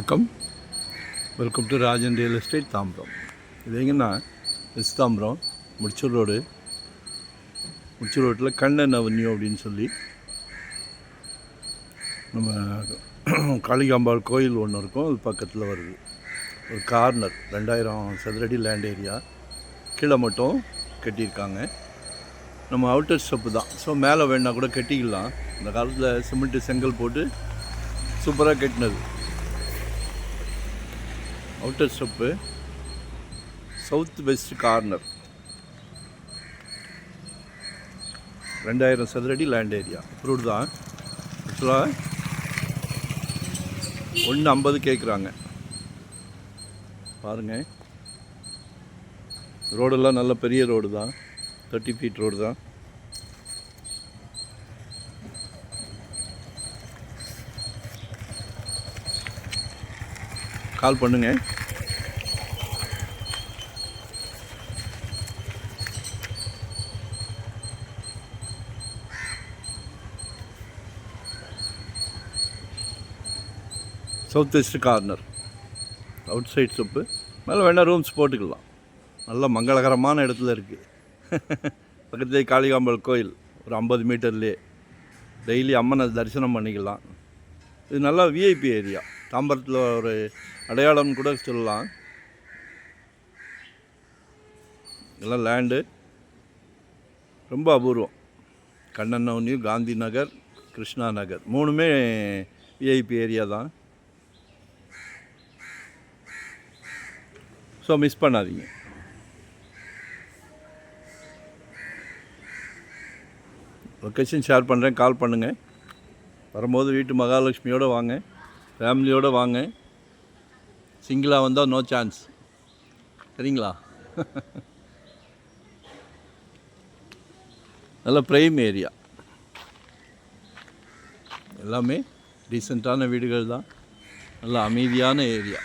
வணக்கம். Welcome to Rajan real estate Tambaram. இது எங்கன்னா எஸ் தாம்பரம் முடிச்சூர் ரோட்டில் கண்ணன் அவென்யூ அப்படின்னு சொல்லி நம்ம காளிகாம்பாள் கோயில் ஒன்று இருக்கும். அது பக்கத்தில் வருது. ஒரு கார்னர் 2000 சதுரடி லேண்ட் ஏரியா கீழே மட்டும் கட்டியிருக்காங்க. நம்ம அவுட்டர் ஸ்டெப்பு தான். ஸோ மேலே வேணால் கூட கட்டிக்கலாம். இந்த காலத்தில் சிமெண்ட்டு செங்கல் போட்டு சூப்பராக கட்டினது. Outer step south west corner 2000 சதுரடி லேண்ட் ஏரியா அப்ரூவ்டு தான். ஆக்சுவலாக 150 கேட்குறாங்க. பாருங்கள், ரோடெல்லாம் நல்ல பெரிய ரோடு தான். 30 ஃபீட் ரோடு தான். கால் பண்ணுங்கள். South west corner outside step. மேலே வேணால் ரூம்ஸ் போட்டுக்கலாம். நல்ல மங்களகரமான இடத்துல இருக்குது. பக்கத்துலேயே காளிகாம்பாள் கோயில் ஒரு 50 மீட்டர்லேயே டெய்லி அம்மனை தரிசனம் பண்ணிக்கலாம். இது நல்லா விஐபி ஏரியா. தாம்பரத்தில் ஒரு அடையாளம்னு கூட சொல்லலாம். இதெல்லாம் லேண்டு ரொம்ப அபூர்வம். கண்ணன் அவென்யூ, காந்தி நகர், கிருஷ்ணா நகர் மூணுமே விஐபி ஏரியா தான். ஸோ மிஸ் பண்ணாதீங்க. லொக்கேஷன் ஷேர் பண்ணுறேன், கால் பண்ணுங்கள். வரும்போது வீட்டு மகாலட்சுமியோடு வாங்க, ஃபேமிலியோடு வாங்க. சிங்கிளாக வந்தால் நோ சான்ஸ். சரிங்களா? நல்ல ப்ரைம் ஏரியா. எல்லாமே டீசெண்டான வீடுகள் தான். நல்ல அமைதியான ஏரியா.